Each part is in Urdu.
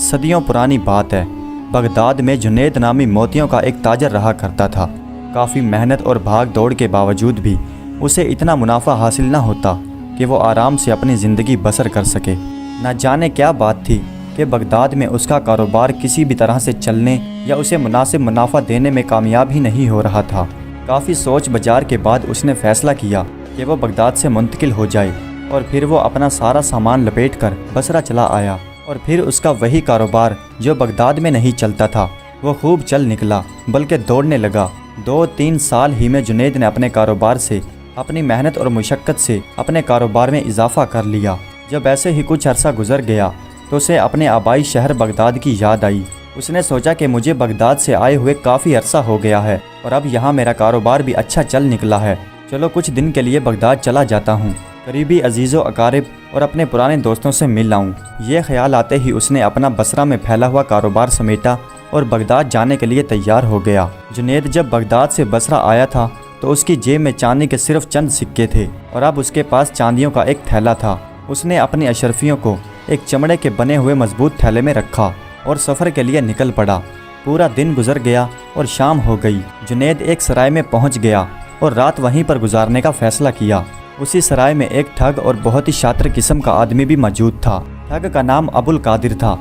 صدیوں پرانی بات ہے۔ بغداد میں جنید نامی موتیوں کا ایک تاجر رہا کرتا تھا۔ کافی محنت اور بھاگ دوڑ کے باوجود بھی اسے اتنا منافع حاصل نہ ہوتا کہ وہ آرام سے اپنی زندگی بسر کر سکے۔ نہ جانے کیا بات تھی کہ بغداد میں اس کا کاروبار کسی بھی طرح سے چلنے یا اسے مناسب منافع دینے میں کامیاب ہی نہیں ہو رہا تھا۔ کافی سوچ بچار کے بعد اس نے فیصلہ کیا کہ وہ بغداد سے منتقل ہو جائے، اور پھر وہ اپنا سارا سامان لپیٹ کر بصرہ چلا آیا۔ اور پھر اس کا وہی کاروبار جو بغداد میں نہیں چلتا تھا وہ خوب چل نکلا، بلکہ دوڑنے لگا۔ 2-3 سال ہی میں جنید نے اپنے کاروبار سے، اپنی محنت اور مشقت سے اپنے کاروبار میں اضافہ کر لیا۔ جب ایسے ہی کچھ عرصہ گزر گیا تو اسے اپنے آبائی شہر بغداد کی یاد آئی۔ اس نے سوچا کہ مجھے بغداد سے آئے ہوئے کافی عرصہ ہو گیا ہے اور اب یہاں میرا کاروبار بھی اچھا چل نکلا ہے، چلو کچھ دن کے لیے بغداد چلا جاتا ہوں، قریبی عزیز و اقارب اور اپنے پرانے دوستوں سے مل آؤں۔ یہ خیال آتے ہی اس نے اپنا بصرہ میں پھیلا ہوا کاروبار سمیٹا اور بغداد جانے کے لیے تیار ہو گیا۔ جنید جب بغداد سے بصرہ آیا تھا تو اس کی جیب میں چاندی کے صرف چند سکے تھے اور اب اس کے پاس چاندیوں کا ایک تھیلا تھا۔ اس نے اپنی اشرفیوں کو ایک چمڑے کے بنے ہوئے مضبوط تھیلے میں رکھا اور سفر کے لیے نکل پڑا۔ پورا دن گزر گیا اور شام ہو گئی۔ جنید ایک سرائے میں پہنچ گیا اور رات وہیں پر گزارنے کا فیصلہ کیا۔ اسی سرائے میں ایک ٹھگ اور بہت ہی شاطر قسم کا آدمی بھی موجود تھا۔ ٹھگ کا نام ابو القادر تھا۔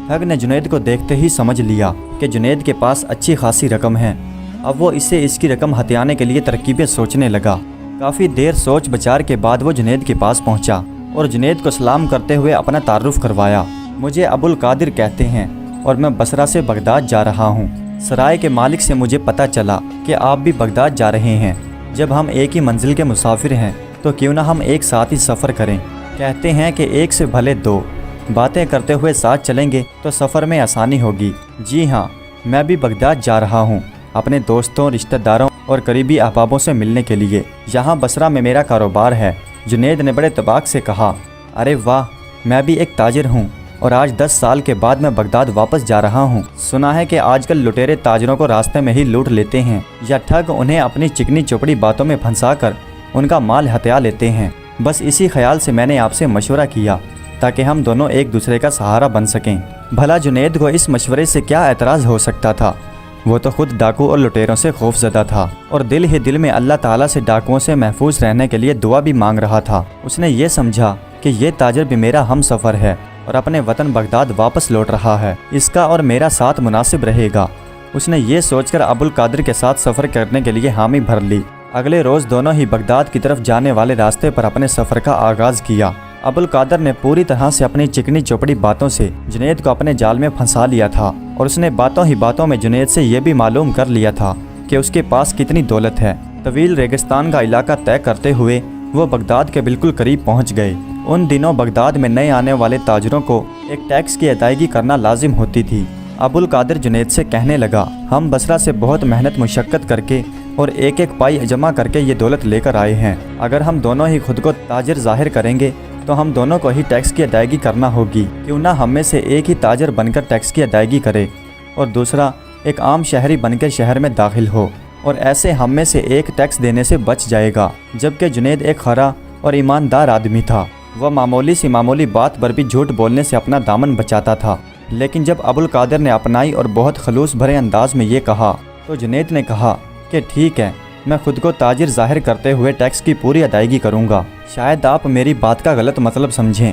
ٹھگ نے جنید کو دیکھتے ہی سمجھ لیا کہ جنید کے پاس اچھی خاصی رقم ہے۔ اب وہ اسے اس کی رقم ہتھیانے کے لیے ترکیبیں سوچنے لگا۔ کافی دیر سوچ بچار کے بعد وہ جنید کے پاس پہنچا اور جنید کو سلام کرتے ہوئے اپنا تعارف کروایا۔ مجھے ابو القادر کہتے ہیں اور میں بصرہ سے بغداد جا رہا ہوں۔ سرائے کے مالک سے مجھے پتہ چلا کہ آپ بھی بغداد جا رہے ہیں۔ جب ہم ایک ہی منزل کے مسافر ہیں تو کیوں نہ ہم ایک ساتھ ہی سفر کریں۔ کہتے ہیں کہ ایک سے بھلے دو، باتیں کرتے ہوئے ساتھ چلیں گے تو سفر میں آسانی ہوگی۔ جی ہاں، میں بھی بغداد جا رہا ہوں اپنے دوستوں، رشتہ داروں اور قریبی احبابوں سے ملنے کے لیے۔ یہاں بصرہ میں میرا کاروبار ہے۔ جنید نے بڑے اتباق سے کہا، ارے واہ، میں بھی ایک تاجر ہوں اور آج 10 سال کے بعد میں بغداد واپس جا رہا ہوں۔ سنا ہے کہ آج کل لٹیرے تاجروں کو راستے میں ہی لوٹ لیتے ہیں یا ٹھگ انہیں اپنی چکنی چوپڑی باتوں میں پھنسا کر ان کا مال ہتھیا لیتے ہیں۔ بس اسی خیال سے میں نے آپ سے مشورہ کیا تاکہ ہم دونوں ایک دوسرے کا سہارا بن سکیں۔ بھلا جنید کو اس مشورے سے کیا اعتراض ہو سکتا تھا؟ وہ تو خود ڈاکو اور لٹیروں سے خوف زدہ تھا اور دل ہی دل میں اللہ تعالیٰ سے ڈاکوؤں سے محفوظ رہنے کے لیے دعا بھی مانگ رہا تھا۔ اس نے یہ سمجھا کہ یہ تاجر بھی میرا ہم سفر ہے اور اپنے وطن بغداد واپس لوٹ رہا ہے، اس کا اور میرا ساتھ مناسب رہے گا۔ اس نے یہ سوچ کر ابو القادر کے ساتھ سفر کرنے کے لیے حامی بھر لی۔ اگلے روز دونوں ہی بغداد کی طرف جانے والے راستے پر اپنے سفر کا آغاز کیا۔ ابو القادر نے پوری طرح سے اپنی چکنی چوپڑی باتوں سے جنید کو اپنے جال میں پھنسا لیا تھا اور اس نے باتوں ہی باتوں میں جنید سے یہ بھی معلوم کر لیا تھا کہ اس کے پاس کتنی دولت ہے۔ طویل ریگستان کا علاقہ طے کرتے ہوئے وہ بغداد کے بالکل قریب پہنچ گئے۔ ان دنوں بغداد میں نئے آنے والے تاجروں کو ایک ٹیکس کی ادائیگی کرنا لازم ہوتی تھی۔ ابو القادر جنید سے کہنے لگا، ہم بصرہ سے بہت محنت مشقت کر کے اور ایک ایک پائی جمع کر کے یہ دولت لے کر آئے ہیں۔ اگر ہم دونوں ہی خود کو تاجر ظاہر کریں گے تو ہم دونوں کو ہی ٹیکس کی ادائیگی کرنا ہوگی۔ کیوں نہ ہم میں سے ایک ہی تاجر بن کر ٹیکس کی ادائیگی کرے اور دوسرا ایک عام شہری بن کے شہر میں داخل ہو، اور ایسے ہم میں سے ایک ٹیکس دینے سے بچ جائے گا۔ جبکہ جنید ایک خرا اور ایماندار آدمی تھا۔ وہ معمولی بات پر بھی جھوٹ بولنے سے اپنا دامن بچاتا تھا۔ لیکن جب ابو القادر نے اپنائی اور بہت خلوص بھرے انداز میں یہ کہا تو جنید نے کہا کہ ٹھیک ہے، میں خود کو تاجر ظاہر کرتے ہوئے ٹیکس کی پوری ادائیگی کروں گا۔ شاید آپ میری بات کا غلط مطلب سمجھیں۔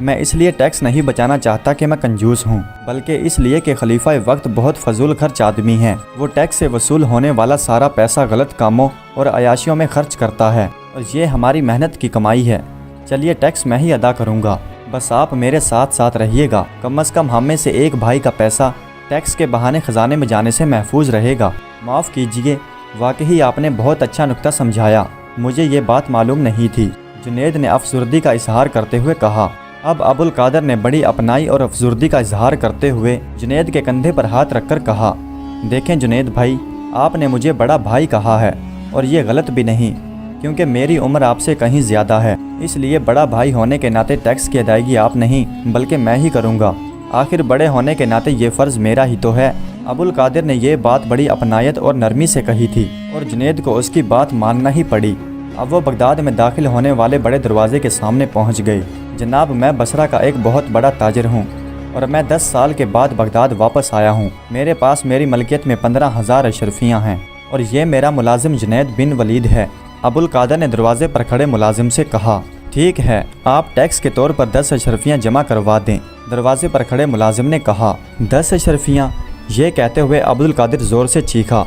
میں اس لیے ٹیکس نہیں بچانا چاہتا کہ میں کنجوس ہوں، بلکہ اس لیے کہ خلیفہ وقت بہت فضول خرچ آدمی ہے۔ وہ ٹیکس سے وصول ہونے والا سارا پیسہ غلط کاموں اور عیاشیوں میں خرچ کرتا ہے اور یہ ہماری محنت کی کمائی ہے۔ چلیے ٹیکس میں ہی ادا کروں گا، بس آپ میرے ساتھ ساتھ رہیے گا۔ کم از کم ہم میں سے ایک بھائی کا پیسہ ٹیکس کے بہانے خزانے میں جانے سے محفوظ رہے گا۔ معاف کیجیے، واقعی آپ نے بہت اچھا نکتہ سمجھایا، مجھے یہ بات معلوم نہیں تھی۔ جنید نے افسردگی کا اظہار کرتے ہوئے کہا۔ اب ابو القادر نے بڑی اپنائی اور افسردگی کا اظہار کرتے ہوئے جنید کے کندھے پر ہاتھ رکھ کر کہا، دیکھیں جنید بھائی، آپ نے مجھے بڑا بھائی کہا ہے اور یہ غلط بھی نہیں، کیونکہ میری عمر آپ سے کہیں زیادہ ہے، اس لیے بڑا بھائی ہونے کے ناطے ٹیکس کی ادائیگی آپ نہیں بلکہ میں ہی کروں گا۔ آخر بڑے ہونے کے ناطے یہ فرض میرا ہی تو ہے۔ ابو القادر نے یہ بات بڑی اپنائیت اور نرمی سے کہی تھی اور جنید کو اس کی بات ماننا ہی پڑی۔ اب وہ بغداد میں داخل ہونے والے بڑے دروازے کے سامنے پہنچ گئے۔ جناب، میں بصرہ کا ایک بہت بڑا تاجر ہوں اور میں 10 سال کے بعد بغداد واپس آیا ہوں۔ میرے پاس میری ملکیت میں 15,000 اشرفیاں ہیں اور یہ میرا ملازم جنید بن ولید ہے۔ ابوالقادر نے دروازے پر کھڑے ملازم سے کہا، ٹھیک ہے، آپ ٹیکس کے طور پر 10 اشرفیاں جمع کروا دیں۔ دروازے پر کھڑے ملازم نے کہا، 10 اشرفیاں؟ یہ کہتے ہوئے عبدالقادر زور سے چیخا،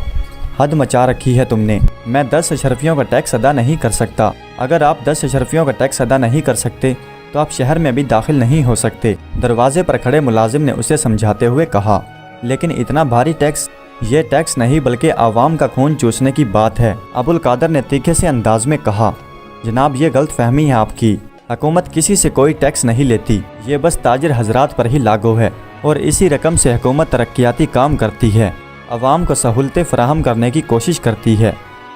حد مچا رکھی ہے تم نے، میں 10 اشرفیوں کا ٹیکس ادا نہیں کر سکتا۔ اگر آپ 10 اشرفیوں کا ٹیکس ادا نہیں کر سکتے تو آپ شہر میں بھی داخل نہیں ہو سکتے۔ دروازے پر کھڑے ملازم نے اسے سمجھاتے ہوئے کہا، لیکن اتنا بھاری ٹیکس؟ یہ ٹیکس نہیں بلکہ عوام کا خون چوسنے کی بات ہے۔ ابوالقادر نے تیکھے سے انداز میں کہا، جناب یہ غلط فہمی ہے آپ کی، حکومت کسی سے کوئی ٹیکس نہیں لیتی، یہ بس تاجر حضرات پر ہی لاگو ہے اور اسی رقم سے حکومت ترقیاتی کام کرتی ہے، عوام کو سہولتیں فراہم کرنے کی کوشش کرتی ہے۔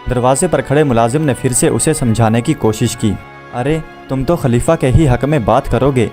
دروازے پر کھڑے ملازم نے پھر سے اسے سمجھانے کی کوشش کی، ارے تم تو خلیفہ کے ہی حق میں بات کرو گے،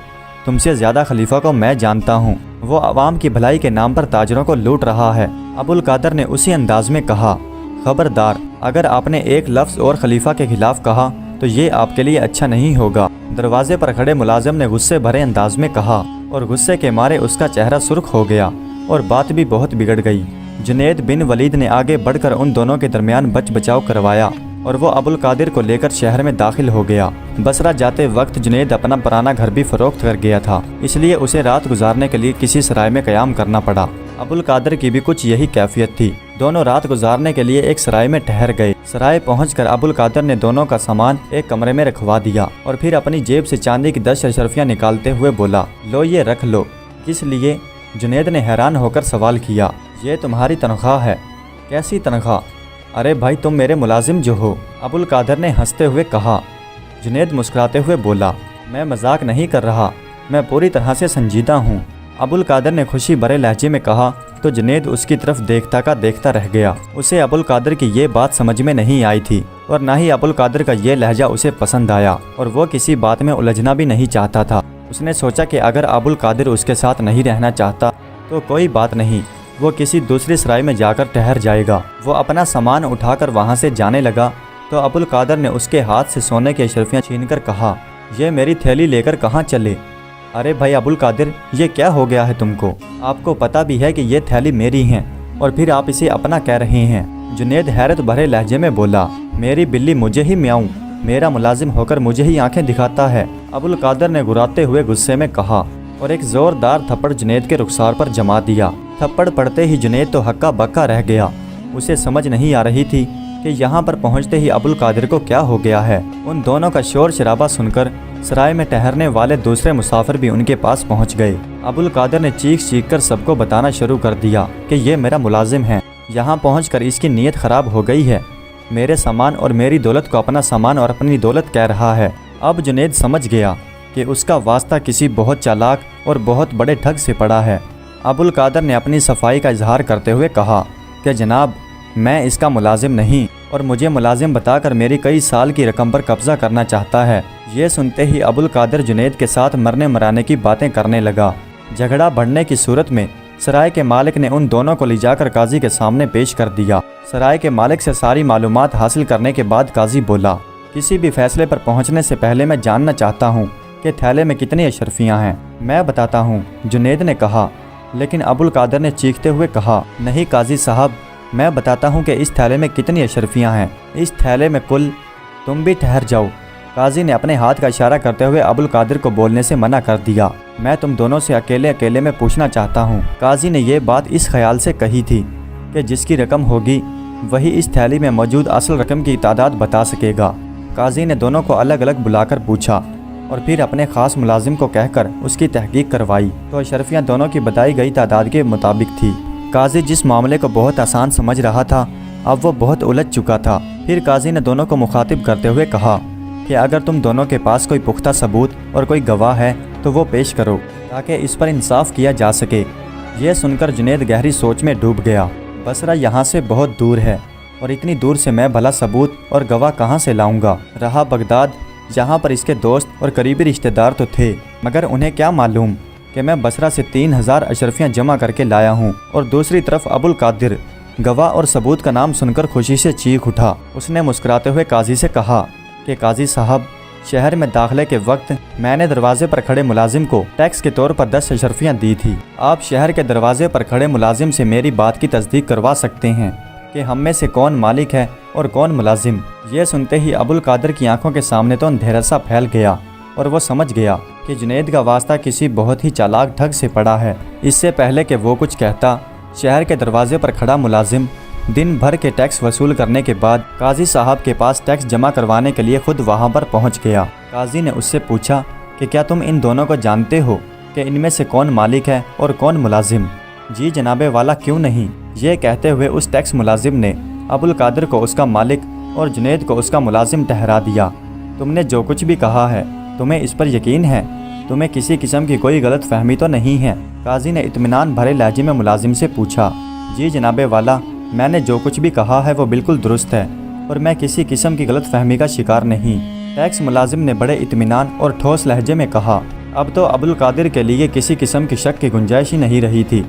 تم سے زیادہ خلیفہ کو میں جانتا ہوں، وہ عوام کی بھلائی کے نام پر تاجروں کو لوٹ رہا ہے۔ ابوالقادر نے اسی انداز میں کہا، خبردار، اگر آپ نے ایک لفظ اور خلیفہ کے خلاف کہا تو یہ آپ کے لیے اچھا نہیں ہوگا۔ دروازے پر کھڑے ملازم نے غصے بھرے انداز میں کہا اور غصے کے مارے اس کا چہرہ سرخ ہو گیا اور بات بھی بہت بگڑ گئی۔ جنید بن ولید نے آگے بڑھ کر ان دونوں کے درمیان بچ بچاؤ کروایا اور وہ ابوالقادر کو لے کر شہر میں داخل ہو گیا۔ بصرہ جاتے وقت جنید اپنا پرانا گھر بھی فروخت کر گیا تھا، اس لیے اسے رات گزارنے کے لیے کسی سرائے میں قیام کرنا پڑا۔ ابوالقادر کی بھی کچھ یہی کیفیت تھی، دونوں رات گزارنے کے لیے ایک سرائے میں ٹھہر گئے۔ سرائے پہنچ کر ابوالقادر نے دونوں کا سامان ایک کمرے میں رکھوا دیا اور پھر اپنی جیب سے چاندی کی 10 اشرفیاں نکالتے ہوئے بولا، لو یہ رکھ لو۔ کس لیے؟ جنید نے حیران ہو کر سوال کیا۔ یہ تمہاری تنخواہ ہے۔ کیسی تنخواہ؟ ارے بھائی تم میرے ملازم جو ہو، ابوالقادر نے ہنستے ہوئے کہا۔ جنید مسکراتے ہوئے بولا، میں مذاق نہیں کر رہا، میں پوری طرح سے سنجیدہ ہوں۔ ابوالقادر نے خوشی بھرے لہجے میں کہا تو جنید اس کی طرف دیکھتا کا دیکھتا رہ گیا۔ اسے ابوالقادر کی یہ بات سمجھ میں نہیں آئی تھی اور نہ ہی ابوالقادر کا یہ لہجہ اسے پسند آیا اور وہ کسی بات میں الجھنا بھی نہیں چاہتا تھا۔ اس نے سوچا کہ اگر ابوالقادر اس کے ساتھ نہیں رہنا چاہتا تو کوئی بات نہیں، وہ کسی دوسری سرائے میں جا کر ٹھہر جائے گا۔ وہ اپنا سامان اٹھا کر وہاں سے جانے لگا تو ابوالقادر نے اس کے ہاتھ سے سونے کی اشرفیاں چھین کر کہا، یہ میری تھیلی لے کر کہاں چلے؟ ارے بھائی ابوالقادر، یہ کیا ہو گیا ہے تم کو؟ آپ کو پتہ بھی ہے کہ یہ تھیلی میری ہیں اور پھر آپ اسے اپنا کہہ رہے ہیں۔ جنید حیرت بھرے لہجے میں بولا، میری بلی مجھے ہی میاؤں، میرا ملازم ہو کر مجھے ہی آنکھیں دکھاتا ہے۔ ابوالقادر نے گراتے ہوئے غصے میں کہا اور ایک زوردار تھپڑ جنید کے رخسار پر جما دیا۔ تھپڑ پڑتے ہی جنید تو ہکا بکا رہ گیا، اسے سمجھ نہیں آ رہی تھی کہ یہاں پر پہنچتے ہی ابوالقادر کو کیا ہو گیا ہے۔ ان دونوں کا شور شرابہ سن کر سرائے میں ٹھہرنے والے دوسرے مسافر بھی ان کے پاس پہنچ گئے۔ ابوالقادر نے چیخ کر سب کو بتانا شروع کر دیا کہ یہ میرا ملازم ہے، یہاں پہنچ کر اس کی نیت خراب ہو گئی ہے، میرے سامان اور میری دولت کو اپنا سامان اور اپنی دولت کہہ رہا ہے۔ اب جنید سمجھ گیا کہ اس کا واسطہ کسی بہت چالاک اور بہت بڑے ٹھگ سے پڑا ہے۔ ابوالقادر نے اپنی صفائی کا اظہار کرتے ہوئے کہا کہ جناب، میں اس کا ملازم نہیں اور مجھے ملازم بتا کر میری کئی سال کی رقم پر قبضہ کرنا چاہتا ہے۔ یہ سنتے ہی ابوالقادر جنید کے ساتھ مرنے مرانے کی باتیں کرنے لگا۔ جھگڑا بڑھنے کی صورت میں سرائے کے مالک نے ان دونوں کو لے جا کر قاضی کے سامنے پیش کر دیا۔ سرائے کے مالک سے ساری معلومات حاصل کرنے کے بعد قاضی بولا، کسی بھی فیصلے پر پہنچنے سے پہلے میں جاننا چاہتا ہوں کہ تھیلے میں کتنی اشرفیاں ہیں۔ میں بتاتا ہوں، جنید نے کہا، لیکن ابوالقادر نے چیختے ہوئے کہا، نہیں قاضی صاحب، میں بتاتا ہوں کہ اس تھیلے میں کتنی اشرفیاں ہیں، اس تھیلے میں کل… تم بھی ٹھہر جاؤ۔ قاضی نے اپنے ہاتھ کا اشارہ کرتے ہوئے ابوالقادر کو بولنے سے منع کر دیا۔ میں تم دونوں سے اکیلے میں پوچھنا چاہتا ہوں۔ قاضی نے یہ بات اس خیال سے کہی تھی کہ جس کی رقم ہوگی وہی اس تھیلی میں موجود اصل رقم کی تعداد بتا سکے گا۔ قاضی نے دونوں کو الگ الگ بلا کر پوچھا اور پھر اپنے خاص ملازم کو کہہ کر اس کی تحقیق کروائی تو اشرفیاں دونوں کی بتائی گئی تعداد کے مطابق تھی۔ قاضی جس معاملے کو بہت آسان سمجھ رہا تھا اب وہ بہت الجھ چکا تھا۔ پھر قاضی نے دونوں کو مخاطب کرتے ہوئے کہا کہ اگر تم دونوں کے پاس کوئی پختہ ثبوت اور کوئی گواہ ہے تو وہ پیش کرو تاکہ اس پر انصاف کیا جا سکے۔ یہ سن کر جنید گہری سوچ میں ڈوب گیا۔ بصرہ یہاں سے بہت دور ہے اور اتنی دور سے میں بھلا ثبوت اور گواہ کہاں سے لاؤں گا؟ رہا بغداد، جہاں پر اس کے دوست اور قریبی رشتہ دار تو تھے، مگر انہیں کیا معلوم کہ میں بصرہ سے 3000 اشرفیاں جمع کر کے لایا ہوں۔ اور دوسری طرف ابوالقادر گواہ اور ثبوت کا نام سن کر خوشی سے چیخ اٹھا۔ اس نے مسکراتے ہوئے قاضی سے کہا کہ قاضی صاحب، شہر میں داخلے کے وقت میں نے دروازے پر کھڑے ملازم کو ٹیکس کے طور پر 10 اشرفیاں دی تھی۔ آپ شہر کے دروازے پر کھڑے ملازم سے میری بات کی تصدیق کروا سکتے ہیں کہ ہم میں سے کون مالک ہے اور کون ملازم۔ یہ سنتے ہی ابو القادر کی آنکھوں کے سامنے تو اندھیرا سا پھیل گیا اور وہ سمجھ گیا کہ جنید کا واسطہ کسی بہت ہی چالاک ٹھگ سے پڑا ہے۔ اس سے پہلے کہ وہ کچھ کہتا، شہر کے دروازے پر کھڑا ملازم دن بھر کے ٹیکس وصول کرنے کے بعد قاضی صاحب کے پاس ٹیکس جمع کروانے کے لیے خود وہاں پر پہنچ گیا۔ قاضی نے اس سے پوچھا کہ کیا تم ان دونوں کو جانتے ہو کہ ان میں سے کون مالک ہے اور کون ملازم؟ جی جناب والا، کیوں نہیں؟ یہ کہتے ہوئے اس ٹیکس ملازم نے ابو القادر کو اس کا مالک اور جنید کو اس کا ملازم ٹھہرا دیا۔ تم نے جو کچھ بھی کہا ہے تمہیں اس پر یقین ہے؟ تمہیں کسی قسم کی کوئی غلط فہمی تو نہیں ہے؟ قاضی نے اطمینان بھرے لہجے میں ملازم سے پوچھا۔ جی جناب والا، میں نے جو کچھ بھی کہا ہے وہ بالکل درست ہے اور میں کسی قسم کی غلط فہمی کا شکار نہیں۔ ٹیکس ملازم نے بڑے اطمینان اور ٹھوس لہجے میں کہا۔ اب تو ابو القادر کے لیے کسی قسم کی شک کی گنجائش ہی نہیں رہی تھی۔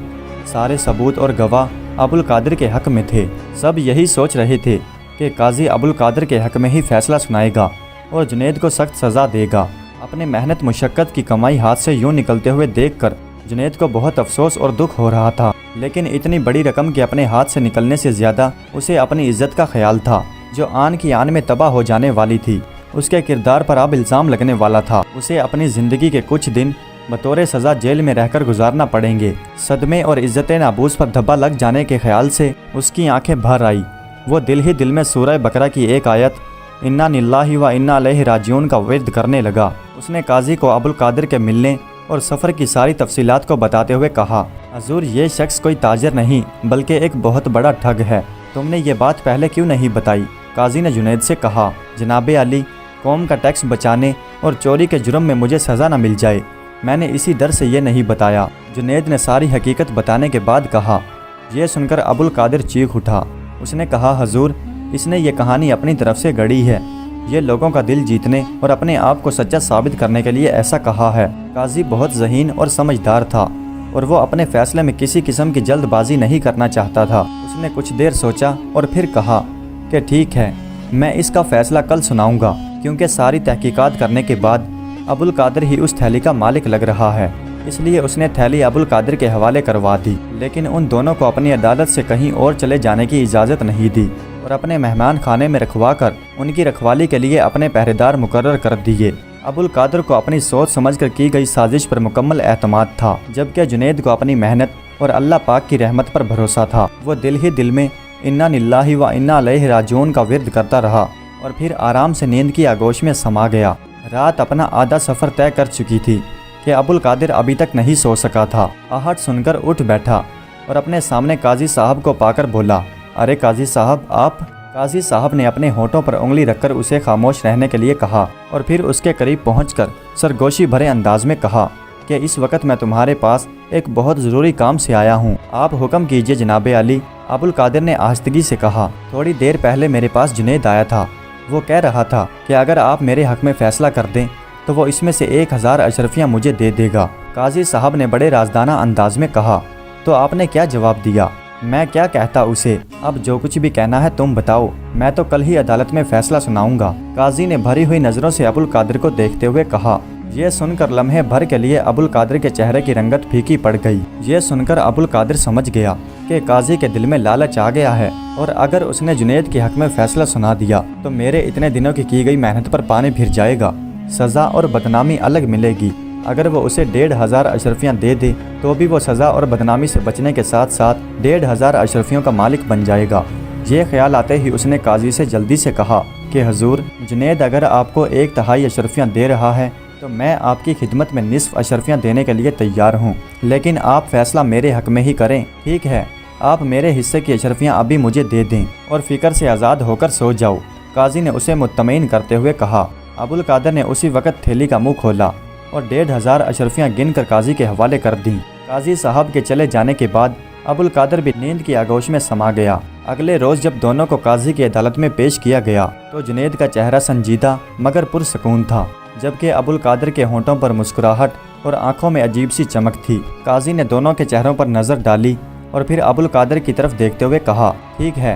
سارے ثبوت اور گواہ ابو القادر کے حق میں تھے۔ سب یہی سوچ رہے تھے کہ قاضی ابو القادر کے حق میں ہی فیصلہ سنائے گا اور جنید کو سخت سزا دے گا۔ اپنے محنت مشقت کی کمائی ہاتھ سے یوں نکلتے ہوئے دیکھ کر جنید کو بہت افسوس اور دکھ ہو رہا تھا، لیکن اتنی بڑی رقم کے اپنے ہاتھ سے نکلنے سے زیادہ اسے اپنی عزت کا خیال تھا، جو آن کی آن میں تباہ ہو جانے والی تھی۔ اس کے کردار پر اب الزام لگنے والا تھا۔ اسے اپنی زندگی کے کچھ دن بطور سزا جیل میں رہ کر گزارنا پڑیں گے۔ صدمے اور عزت نابوس پر دھبا لگ جانے کے خیال سے اس کی آنکھیں بھر آئی۔ وہ دل ہی دل میں سورہ بقرہ کی ایک آیت انا للہ و انا الیہ راجعون کا ورد کرنے لگا۔ اس نے قاضی کو ابو القادر کے ملنے اور سفر کی ساری تفصیلات کو بتاتے ہوئے کہا، حضور یہ شخص کوئی تاجر نہیں بلکہ ایک بہت بڑا ٹھگ ہے۔ تم نے یہ بات پہلے کیوں نہیں بتائی؟ قاضی نے جنید سے کہا، جناب علی، قوم کا ٹیکس بچانے اور چوری کے جرم میں مجھے سزا نہ مل جائے، میں نے اسی ڈر سے یہ نہیں بتایا۔ جنید نے ساری حقیقت بتانے کے بعد کہا۔ یہ سن کر ابو القادر چیخ اٹھا۔ اس نے کہا، حضور، اس نے یہ کہانی اپنی طرف سے گڑھی ہے، یہ لوگوں کا دل جیتنے اور اپنے آپ کو سچا ثابت کرنے کے لیے ایسا کہا ہے۔ قاضی بہت ذہین اور سمجھدار تھا اور وہ اپنے فیصلے میں کسی قسم کی جلد بازی نہیں کرنا چاہتا تھا۔ اس نے کچھ دیر سوچا اور پھر کہا کہ ٹھیک ہے، میں اس کا فیصلہ کل سناؤں گا، کیونکہ ساری تحقیقات کرنے کے بعد ابو القادر ہی اس تھیلی کا مالک لگ رہا ہے، اس لیے اس نے تھیلی ابو القادر کے حوالے کروا دی، لیکن ان دونوں کو اپنی عدالت سے کہیں اور چلے جانے کی اجازت نہیں دی اور اپنے مہمان خانے میں رکھوا کر ان کی رکھوالی کے لیے اپنے پہرے دار مقرر کر دیے۔ ابو القادر کو اپنی سوچ سمجھ کر کی گئی سازش پر مکمل اعتماد تھا، جبکہ جنید کو اپنی محنت اور اللہ پاک کی رحمت پر بھروسہ تھا۔ وہ دل ہی دل میں انا للہ و انا الیہ راجعون کا ورد کرتا رہا اور پھر آرام سے نیند کی آگوش میں سما گیا۔ رات اپنا آدھا سفر طے کر چکی تھی کہ ابو القادر ابھی تک نہیں سو سکا تھا۔ آہٹ سن کر اٹھ بیٹھا اور اپنے سامنے قاضی صاحب کو پا کر بولا، ارے قاضی صاحب آپ؟ قاضی صاحب نے اپنے ہونٹوں پر انگلی رکھ کر اسے خاموش رہنے کے لیے کہا اور پھر اس کے قریب پہنچ کر سرگوشی بھرے انداز میں کہا کہ اس وقت میں تمہارے پاس ایک بہت ضروری کام سے آیا ہوں، آپ حکم کیجئے جناب علی۔ ابو القادر نے آہستگی سے کہا، تھوڑی دیر پہلے میرے پاس جنید آیا تھا، وہ کہہ رہا تھا کہ اگر آپ میرے حق میں فیصلہ کر دیں تو وہ اس میں سے 1000 اشرفیاں مجھے دے دے گا۔ قاضی صاحب نے بڑے رازدانہ انداز میں کہا، تو آپ نے کیا جواب دیا؟ میں کیا کہتا اسے؟ اب جو کچھ بھی کہنا ہے تم بتاؤ، میں تو کل ہی عدالت میں فیصلہ سناؤں گا۔ قاضی نے بھری ہوئی نظروں سے ابو القادر کو دیکھتے ہوئے کہا۔ یہ سن کر لمحے بھر کے لیے ابو القادر کے چہرے کی رنگت پھیکی پڑ گئی۔ یہ سن کر ابو القادر سمجھ گیا کہ قاضی کے دل میں لالچ آ گیا ہے اور اگر اس نے جنید کے حق میں فیصلہ سنا دیا تو میرے اتنے دنوں کی گئی محنت پر پانی پھر جائے گا، سزا اور بدنامی الگ ملے گی۔ اگر وہ اسے 1500 اشرفیاں دے دے تو بھی وہ سزا اور بدنامی سے بچنے کے ساتھ ساتھ 1500 اشرفیوں کا مالک بن جائے گا۔ یہ خیال آتے ہی اس نے قاضی سے جلدی سے کہا کہ حضور، جنید اگر آپ کو 1/3 اشرفیاں دے رہا ہے تو میں آپ کی خدمت میں نصف اشرفیاں دینے کے لیے تیار ہوں، لیکن آپ فیصلہ میرے حق میں ہی کریں، ٹھیک ہے؟ آپ میرے حصے کی اشرفیاں ابھی مجھے دے دیں اور فکر سے آزاد ہو کر سو جاؤ۔ قاضی نے اسے مطمئن کرتے ہوئے کہا۔ ابو القادر نے اسی وقت تھیلی کا منہ کھولا اور 1500 اشرفیاں گن کر قاضی کے حوالے کر دیں۔ قاضی صاحب کے چلے جانے کے بعد ابو القادر بھی نیند کی آگوش میں سما گیا۔ اگلے روز جب دونوں کو قاضی کی عدالت میں پیش کیا گیا تو جنید کا چہرہ سنجیدہ مگر پرسکون تھا، جبکہ ابو القادر کے ہونٹوں پر مسکراہٹ اور آنکھوں میں عجیب سی چمک تھی۔ قاضی نے دونوں کے چہروں پر نظر ڈالی اور پھر ابو القادر کی طرف دیکھتے ہوئے کہا، ٹھیک ہے،